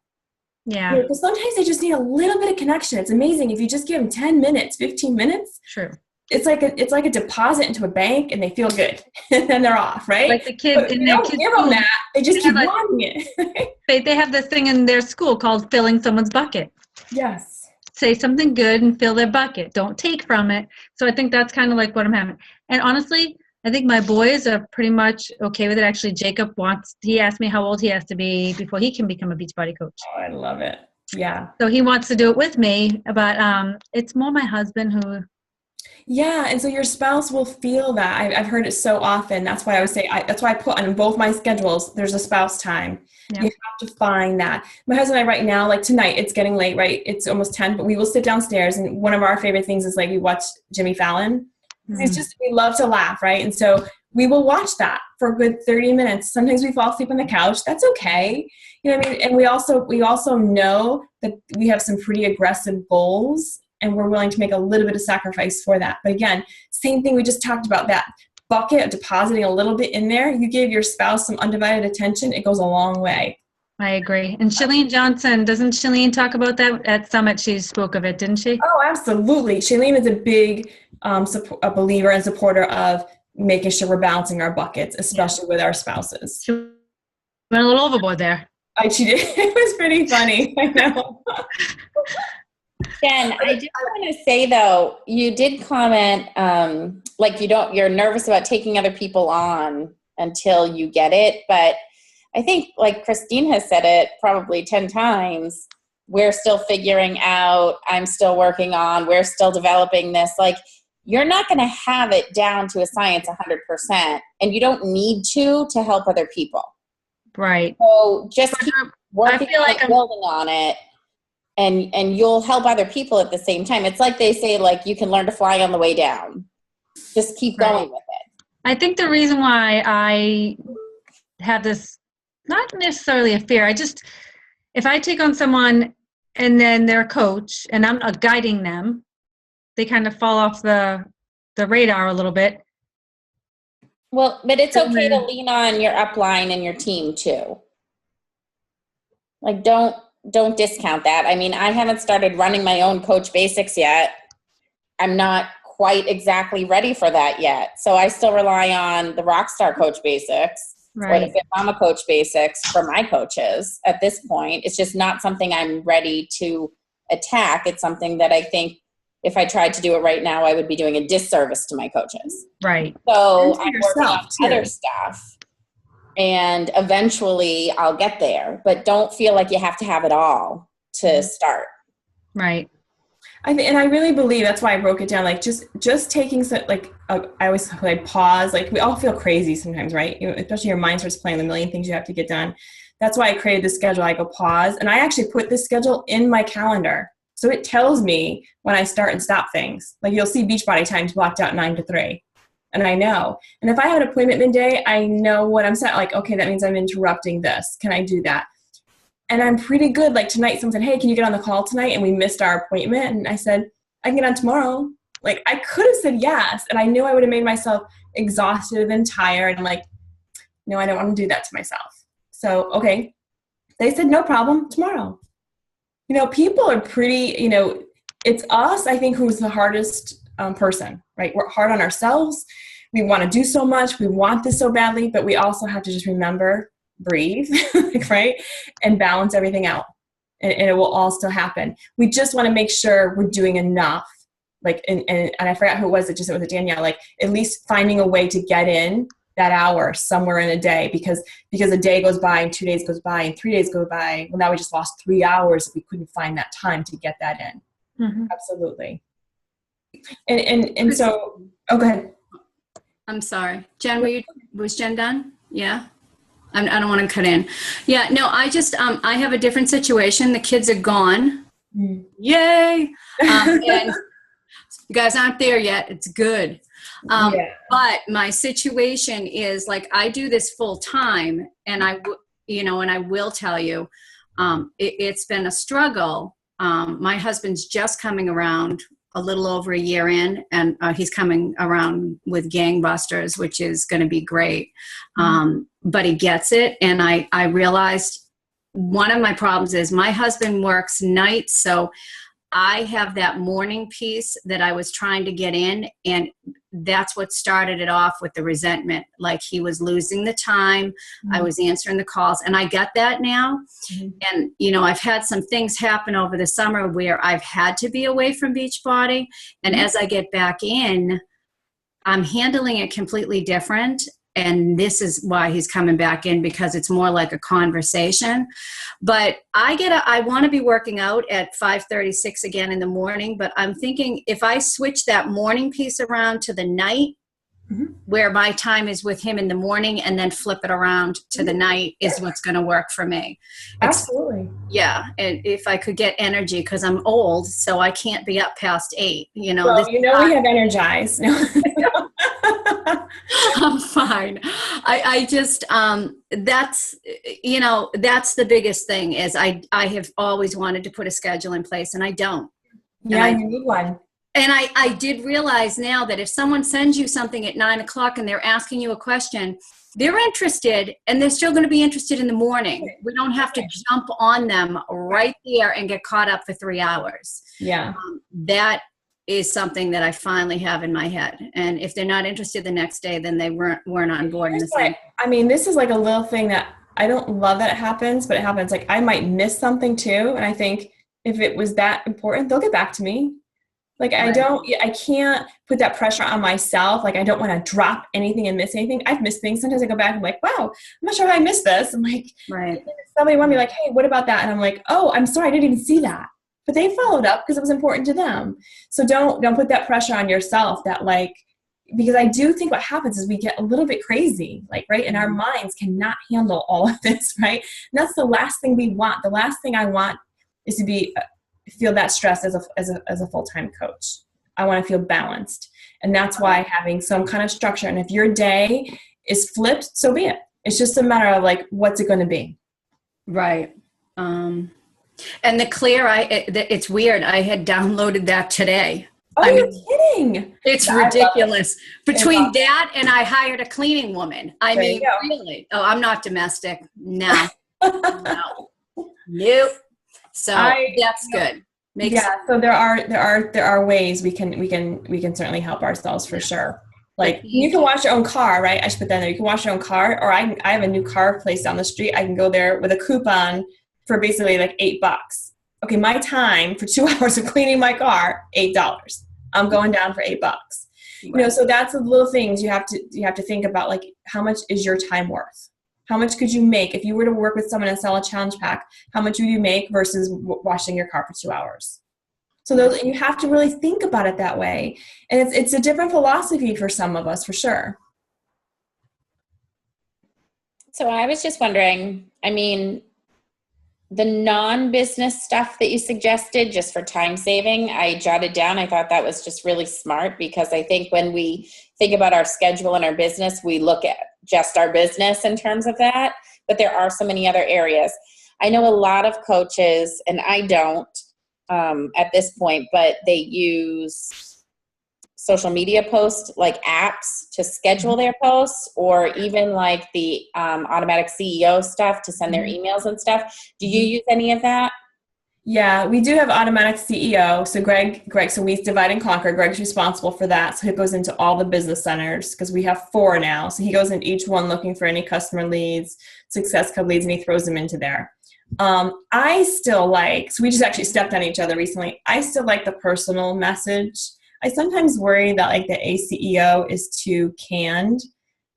Yeah. Because sometimes they just need a little bit of connection. It's amazing. If you just give them 10 minutes, 15 minutes, sure. It's like a deposit into a bank and they feel good and then they're off, right? Like the kids in their kids' give them that. They just keep like, wanting it. they have this thing in their school called filling someone's bucket. Yes. Say something good and fill their bucket. Don't take from it. So I think that's kind of like what I'm having. And honestly, I think my boys are pretty much okay with it. Actually, Jacob he asked me how old he has to be before he can become a Beachbody coach. Oh, I love it. Yeah. So he wants to do it with me, but it's more my husband who. Yeah, and so your spouse will feel that. I've heard it so often. That's why I would say, that's why I put on both my schedules, there's a spouse time. Yeah. You have to find that. My husband and I right now, like tonight, it's getting late, right? It's almost 10, but we will sit downstairs, and one of our favorite things is like we watch Jimmy Fallon. Mm-hmm. We love to laugh, right? And so we will watch that for a good 30 minutes. Sometimes we fall asleep on the couch. That's okay. You know what I mean? And we also know that we have some pretty aggressive goals, and we're willing to make a little bit of sacrifice for that. But again, same thing we just talked about, that bucket of depositing a little bit in there. You give your spouse some undivided attention, it goes a long way. I agree. And Chalene Johnson, doesn't Chalene talk about that at Summit? She spoke of it, didn't she? Oh, absolutely. Chalene is a big a believer and supporter of making sure we're balancing our buckets, especially with our spouses. She went a little overboard there. She did. It was pretty funny. I know. Jen, I just want to say though, you did comment like you're nervous about taking other people on until you get it, but I think like Christine has said it probably 10 times, we're still figuring out, I'm still working on, we're still developing this. Like, you're not going to have it down to a science 100%, and you don't need to help other people. Right. So just keep working on building on it, and you'll help other people at the same time. It's like they say, like, you can learn to fly on the way down. Just keep going with it. I think the reason why I have this, not necessarily a fear, if I take on someone and then they're a coach and I'm guiding them, they kind of fall off the radar a little bit. Well, but it's okay to lean on your upline and your team too. Like, don't discount that. I mean, I haven't started running my own Coach Basics yet. I'm not quite exactly ready for that yet. So I still rely on the Rockstar Coach Basics or the Fit Mama Coach Basics for my coaches at this point. It's just not something I'm ready to attack. It's something that I think if I tried to do it right now, I would be doing a disservice to my coaches. Right. So I'm working on other stuff, and eventually I'll get there. But don't feel like you have to have it all to start. Right. I really believe that's why I broke it down. Like just taking I always like pause. Like, we all feel crazy sometimes, right? Especially your mind starts playing the million things you have to get done. That's why I created this schedule. I go pause, and I actually put this schedule in my calendar. So it tells me when I start and stop things. Like, you'll see Beachbody times blocked out 9 to 3. and I know. And if I have an appointment midday, I know what I'm saying. Like, okay, that means I'm interrupting this. Can I do that? And I'm pretty good. Like tonight, someone said, hey, can you get on the call tonight? And we missed our appointment. And I said, I can get on tomorrow. Like I could have said yes. And I knew I would have made myself exhausted and tired. And like, no, I don't want to do that to myself. So, okay. They said, no problem, tomorrow. You know, people are pretty, you know, it's us, I think, who's the hardest person, right? We're hard on ourselves. We want to do so much. We want this so badly, but we also have to just remember, breathe, right? And balance everything out. And it will all still happen. We just want to make sure we're doing enough. Like, and I forgot who it was, it was a Danielle, like at least finding a way to get in that hour somewhere in a day, because a day goes by and 2 days goes by and 3 days go by. Well, now we just lost 3 hours if we couldn't find that time to get that in. Mm-hmm. Absolutely. And so, oh, go ahead. I'm sorry. Jen, was Jen done? Yeah. I don't want to cut in. Yeah, no, I just, I have a different situation. The kids are gone. Mm. Yay. And you guys aren't there yet. It's good. But my situation is like, I do this full time, and I will tell you, it's been a struggle. My husband's just coming around a little over a year in, and he's coming around with gangbusters, which is going to be great. But he gets it. And I realized one of my problems is my husband works nights. So I have that morning piece that I was trying to get in, and that's what started it off with the resentment. Like he was losing the time. Mm-hmm. I was answering the calls, and I get that now. Mm-hmm. And, you know, I've had some things happen over the summer where I've had to be away from Beachbody. And mm-hmm. as I get back in, I'm handling it completely different. And this is why he's coming back in, because it's more like a conversation. But I want to be working out at 5:36 again in the morning. But I'm thinking if I switch that morning piece around to the night, mm-hmm. where my time is with him in the morning, and then flip it around to the night is what's going to work for me. Absolutely. Yeah. And if I could get energy, because I'm old, so I can't be up past 8. You know, well, we have energized. I'm fine. I just, that's the biggest thing is I have always wanted to put a schedule in place, and I don't. Yeah, you need one. And I did realize now that if someone sends you something at 9:00 and they're asking you a question, they're interested, and they're still going to be interested in the morning. We don't have to jump on them right there and get caught up for 3 hours. Yeah. That is something that I finally have in my head. And if they're not interested the next day, then they weren't on board. I mean, this is like a little thing that I don't love that it happens, but it happens. Like I might miss something too. And I think if it was that important, they'll get back to me. Like right. I can't put that pressure on myself. Like I don't want to drop anything and miss anything. I've missed things. Sometimes I go back and I'm like, wow, I'm not sure how I missed this. I'm like, right. Somebody want me like, hey, what about that? And I'm like, oh, I'm sorry, I didn't even see that. But they followed up because it was important to them. So don't put that pressure on yourself that like, because I do think what happens is we get a little bit crazy, like, right? And our minds cannot handle all of this, right? And that's the last thing we want. The last thing I want is to feel that stress as a full-time coach. I want to feel balanced. And that's why having some kind of structure. And if your day is flipped, so be it. It's just a matter of like, what's it going to be? Right. And the Clear, it's weird. I had downloaded that today. Oh, you're kidding. It's ridiculous. Between that and I hired a cleaning woman. I mean, really. Oh, I'm not domestic. No. Nope. So that's good. So there are ways we can certainly help ourselves for sure. Like you can wash your own car, right? I should put that in there. You can wash your own car, or I have a new car place down the street. I can go there with a coupon for basically like $8. Okay, my time for 2 hours of cleaning my car, $8. I'm going down for $8. Right. You know, so that's the little things you have to think about. Like, how much is your time worth? How much could you make if you were to work with someone and sell a challenge pack? How much would you make versus washing your car for 2 hours? So you have to really think about it that way, and it's a different philosophy for some of us, for sure. So I was just wondering. I mean, the non-business stuff that you suggested, just for time saving, I jotted down. I thought that was just really smart, because I think when we think about our schedule and our business, we look at just our business in terms of that, but there are so many other areas. I know a lot of coaches, and I don't at this point, but they use social media posts, like apps to schedule their posts, or even like the automatic CEO stuff to send their emails and stuff. Do you use any of that? Yeah, we do have automatic CEO. So Greg, so we divide and conquer. Greg's responsible for that. So he goes into all the business centers, because we have 4 now. So he goes into each one looking for any customer leads, Success Club leads, and he throws them into there. I still like, so we just actually stepped on each other recently. I still like the personal message. I sometimes worry that like the ACEO is too canned,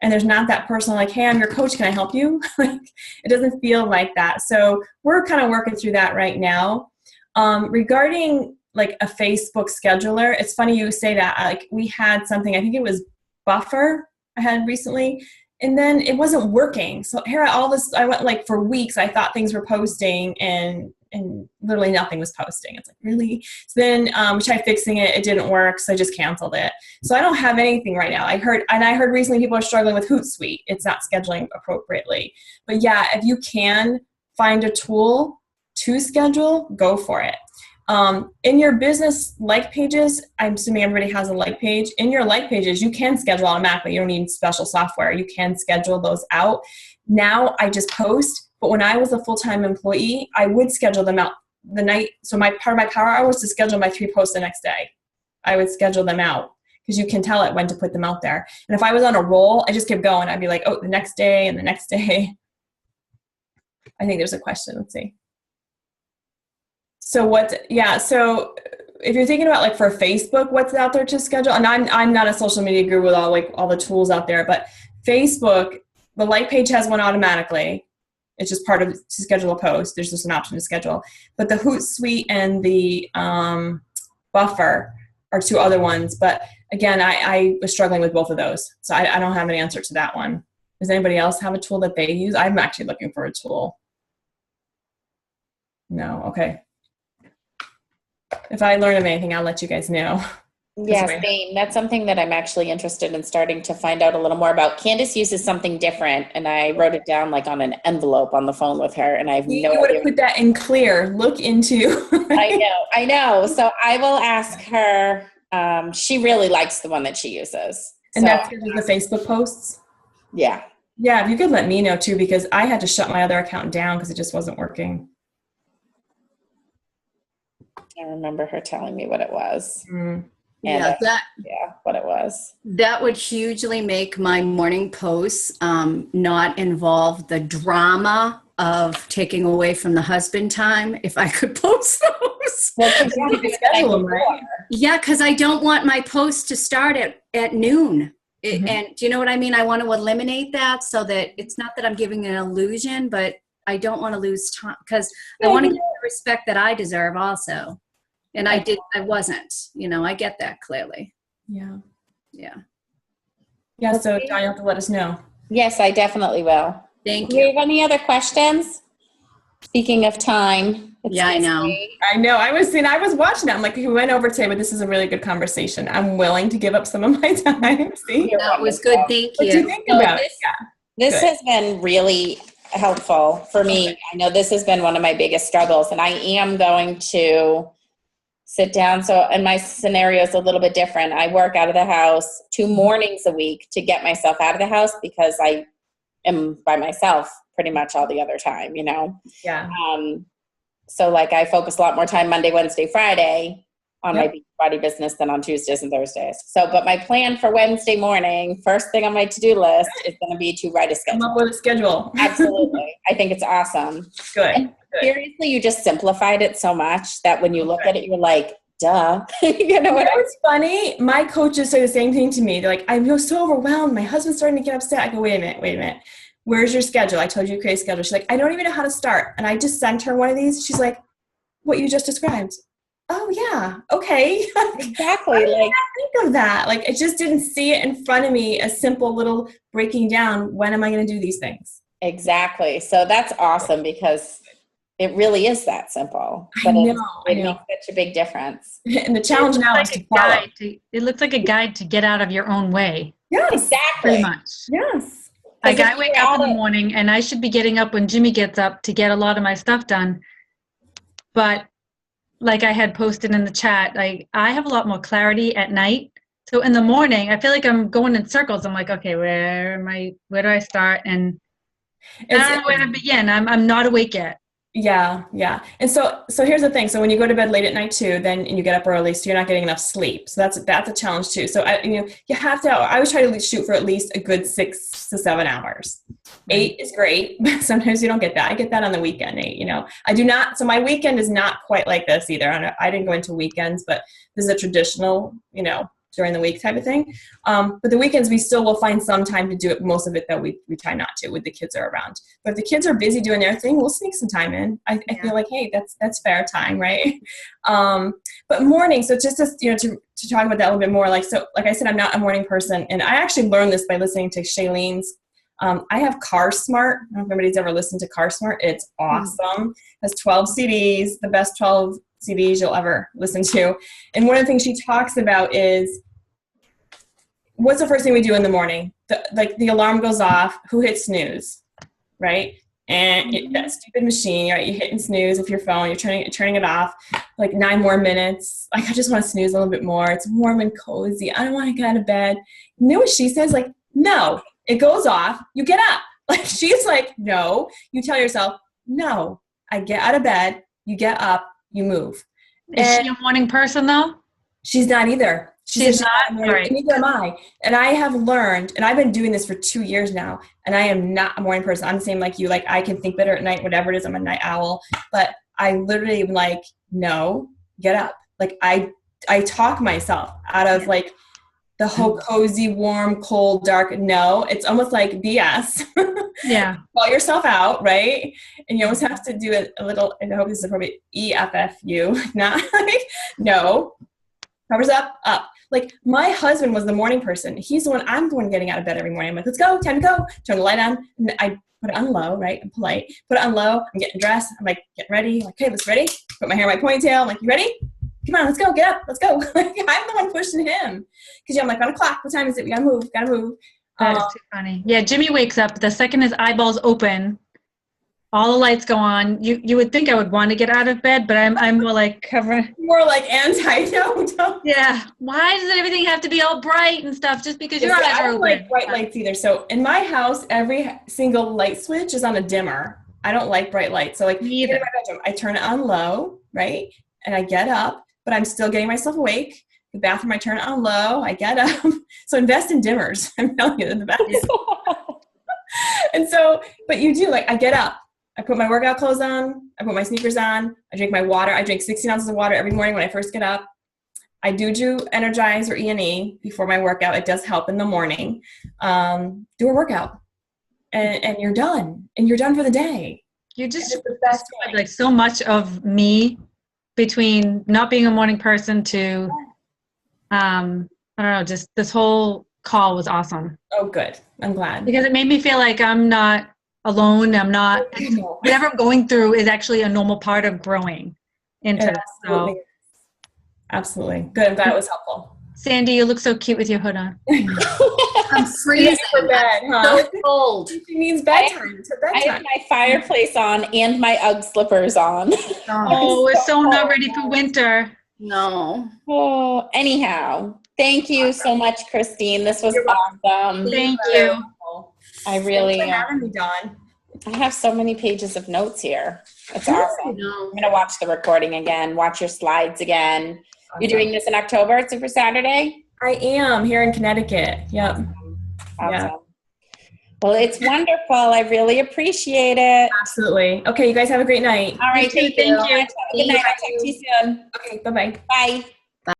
and there's not that personal, like, hey, I'm your coach, can I help you? Like, it doesn't feel like that. So we're kind of working through that right now. Regarding like a Facebook scheduler, it's funny you say that. Like, we had something, I think it was Buffer I had recently, and then it wasn't working. So here, I went like for weeks, I thought things were posting, and literally nothing was posting. It's like, really? So then we tried fixing it. It didn't work. So I just canceled it. So I don't have anything right now. I heard recently people are struggling with Hootsuite. It's not scheduling appropriately. But yeah, if you can find a tool to schedule, go for it. In your business like pages, I'm assuming everybody has a like page. In your like pages, you can schedule automatically. You don't need special software. You can schedule those out. Now I just post. But when I was a full-time employee, I would schedule them out the night. So part of my power hour was to schedule my 3 posts the next day. I would schedule them out, because you can tell it when to put them out there. And if I was on a roll, I just kept going. I'd be like, oh, the next day and the next day. I think there's a question. Let's see. So so if you're thinking about like for Facebook, what's out there to schedule? And I'm not a social media guru with all the tools out there, but Facebook, the like page has one automatically. It's just part of to schedule a post. There's just an option to schedule. But the Hootsuite and the Buffer are 2 other ones. But again, I was struggling with both of those. So I don't have an answer to that one. Does anybody else have a tool that they use? I'm actually looking for a tool. No, okay. If I learn of anything, I'll let you guys know. Yes, same. That's something that I'm actually interested in starting to find out a little more about. Candace uses something different, and I wrote it down like on an envelope on the phone with her, and I have no idea. You would have put that in clear. Look into. I know. So I will ask her. She really likes the one that she uses. And that's the Facebook posts? Yeah. Yeah, if you could let me know too, because I had to shut my other account down because it just wasn't working. I remember her telling me what it was. Mm. And what it was. That would hugely make my morning posts not involve the drama of taking away from the husband time if I could post those. Well, you can schedule them, right? Yeah, because I don't want my post to start at noon. And do you know what I mean? I want to eliminate that so that it's not that I'm giving an illusion, but I don't want to lose time, because I want to get the respect that I deserve also. And I wasn't, I get that clearly. Yeah. Yeah. Yeah, so John, you'll have to let us know. Yes, I definitely will. Thank Do you. you have any other questions? Speaking of time. Yeah, I know. I know. I was watching that. I'm like, we went over today, but this is a really good conversation. I'm willing to give up some of my time. See? That was good. Thank you. What do you think about it? Yeah. This has been really helpful for me. Okay. I know this has been one of my biggest struggles, and I am going to sit down. So, and my scenario is a little bit different. I work out of the house 2 mornings a week to get myself out of the house, because I am by myself pretty much all the other time, Yeah. So like I focus a lot more time Monday, Wednesday, Friday on my Beachbody business than on Tuesdays and Thursdays. So, but my plan for Wednesday morning, first thing on my to-do list is going to be to write a schedule. Come up with a schedule. Absolutely. I think it's awesome. Good. And seriously, you just simplified it so much that when you look at it, you're like, duh. You know what? It's funny. My coaches say the same thing to me. They're like, I feel so overwhelmed. My husband's starting to get upset. I go, wait a minute. Where's your schedule? I told you to create a schedule. She's like, I don't even know how to start. And I just sent her one of these. She's like, what you just described. Oh yeah. Okay. Exactly. I didn't think of that. Like, I just didn't see it in front of me, a simple little breaking down. When am I going to do these things? Exactly. So that's awesome, because it really is that simple. But it makes such a big difference. And the challenge now is to follow. It looks like a guide to get out of your own way. Yes. Exactly. Pretty much. Yes. Like I wake up in the morning and I should be getting up when Jimmy gets up to get a lot of my stuff done. But like I had posted in the chat, I have a lot more clarity at night. So in the morning, I feel like I'm going in circles. I'm like, okay, where do I start? And I don't know where to begin. I'm not awake yet. Yeah. And so here's the thing. So when you go to bed late at night too, and you get up early, so you're not getting enough sleep. So that's a challenge too. So you have to. I always try to shoot for at least a good 6 to 7 hours. 8 is great, but sometimes you don't get that. I get that on the weekend. 8. I do not. So my weekend is not quite like this either. I didn't go into weekends, but this is a traditional, during the week type of thing. But the weekends, we still will find some time to do it. Most of it, though, we try not to when the kids are around. But if the kids are busy doing their thing, we'll sneak some time in. I feel like, hey, that's fair time, right? But morning, so just to talk about that a little bit more, like I said, I'm not a morning person. And I actually learned this by listening to Shailene's. I have Car Smart. I don't know if anybody's ever listened to Car Smart. It's awesome. It has 12 CDs, the best 12 CDs you'll ever listen to. And one of the things she talks about is, what's the first thing we do in the morning? The alarm goes off. Who hits snooze, right? And that stupid machine, right? You're hitting snooze with your phone. You're turning it off. Like 9 more minutes. Like, I just want to snooze a little bit more. It's warm and cozy. I don't want to get out of bed. You know what she says? Like, no. It goes off. You get up. Like, she's like, no. You tell yourself, no. I get out of bed. You get up. You move. Is she a morning person though? She's not either. She's not? Right. Neither am I. And I have learned, and I've been doing this for 2 years now, and I am not a morning person. I'm the same like you. Like, I can think better at night, whatever it is. I'm a night owl. But I literally am like, no, get up. Like, I talk myself out of like the whole cozy, warm, cold, dark. No, it's almost like BS. Yeah. Call yourself out, right? And you almost have to do it a little, and I hope this is appropriate, EFFU, not like, no. Covers up. Like, my husband was the morning person. He's the one, I'm the one getting out of bed every morning. I'm like, let's go, time to go. Turn the light on. And I put it on low, right? I'm polite. Put it on low. I'm getting dressed. I'm like, getting ready. Like, okay, let's ready. Put my hair in my ponytail. I'm like, you ready? Come on, let's go. Get up. Let's go. Like, I'm the one pushing him. Because I'm like, on a clock. What time is it? We got to move. Got to move. That is too funny. Yeah, Jimmy wakes up. The second his eyeballs open, all the lights go on. You would think I would want to get out of bed, but I'm more like covering. More like anti. No. Yeah. Why does everything have to be all bright and stuff just because your eyes are open? I don't like bright lights either. So in my house, every single light switch is on a dimmer. I don't like bright lights. So like in my bedroom, I turn it on low, right? And I get up, but I'm still getting myself awake. The bathroom, I turn it on low. I get up. So invest in dimmers. I'm telling you, they're the best. And so, but you do, like, I get up. I put my workout clothes on. I put my sneakers on. I drink my water. I drink 16 ounces of water every morning when I first get up. I do Energize or E&E before my workout. It does help in the morning. Do a workout. And you're done. And you're done for the day. You just described like so much of me between not being a morning person to, I don't know, just this whole call was awesome. Oh, good. I'm glad. Because it made me feel like I'm not alone. I'm not, whatever I'm going through is actually a normal part of growing into this. So. Absolutely. Good. I'm glad it was helpful. Sandy, you look so cute with your hood on. I'm freezing. For bed, huh? So cold. It means bedtime. It's bedtime. I have my fireplace on and my UGG slippers on. Oh, we're so not ready for winter. No. Oh, anyhow, thank you so much, Christine. This was awesome. Thank you. I really Thanks for having me, Dawn. I have so many pages of notes here. It's awesome. I'm going to watch the recording again, watch your slides again. Awesome. You're doing this in October at Super Saturday? I am here in Connecticut. Yep. Awesome. Yeah. Well, it's wonderful. I really appreciate it. Absolutely. Okay, you guys have a great night. All right. Thank you. Thank you. Good night. I'll talk to you soon. Okay, bye-bye. Bye.